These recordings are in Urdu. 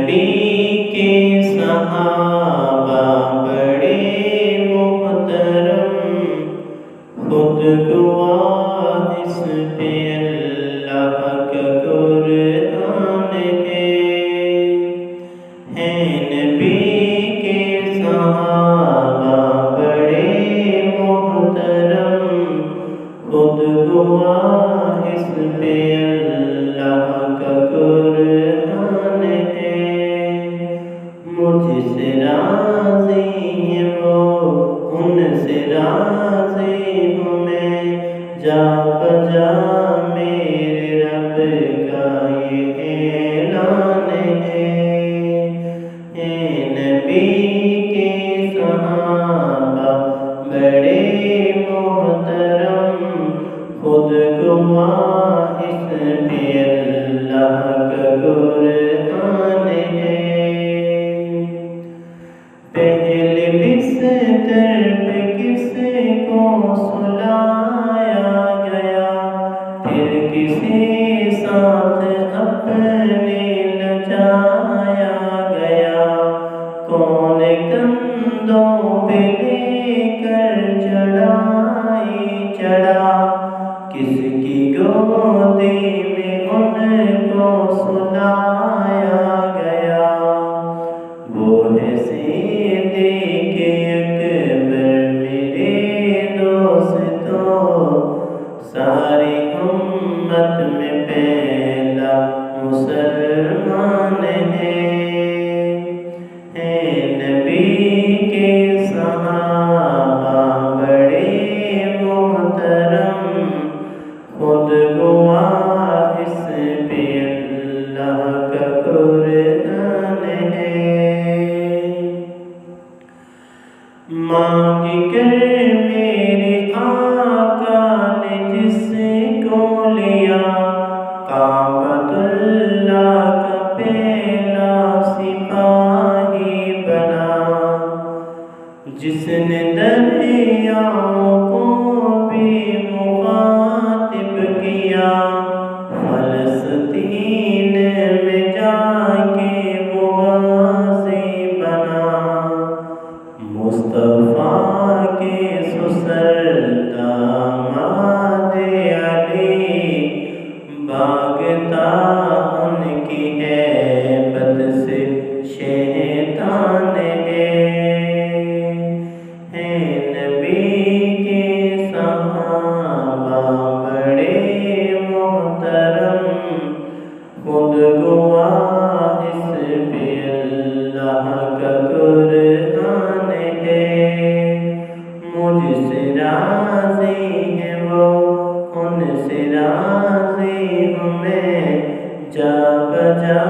نبی کے صحابہ بڑے محترم، خود گواہ اس پہ اللہ کا قرآن ہے نبی کے صحابہ بڑے محترم، خود گواہ اس پہ اللہ کا قرآن ہے۔ مجھ سے راضی ہیں وہ، ان سے راضی ہوں میں، جا بجا میرے رب کا یہ اعلان ہے۔ نبی کے صحابہ بڑے محترم، خود گواہ اس پہ اللہ کا قرآن ہے۔ پہلے بستر پہ کس کو سلایا گیا، پھر کسی ساتھ اپنے لجایا گیا، کون کندھوں پہ لے کر چڑھائی چڑھا، کس کی گودی میں ان کو سلایا گیا۔ وہ ہے صدیق اکبر میرے دوستوں، ساری امت میں پہلا مسلمان ہے۔ نبی کے صحابہ بڑے محترم، خود گواہ اس پہ اللہ کا قرآن ہے۔ مانگ کر میرے آقا نے جس کو لیا، کعبۃ اللہ کا پہلا سپاہی بنا، جس نے دریاؤں کو بھی مخاطب کیا، فلسطین میں جا کے وہ غازی بنا، مصطفیٰ کے سسر داماد علی، بھاگتا ان کی ہیبت سے شیطان ہے۔ نبی کے صحابہ بڑے محترم، خود گواہ اس پہ اللہ کا قرآن ہے۔ مجھ سے راضی ہیں وہ، ان سے راضی ہوں میں، جا بجا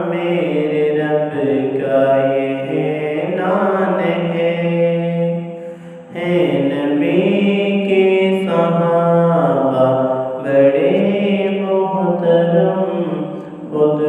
میرے رب کا یہ اعلان ہے۔ نبی کے صحابہ بڑے محترم، خود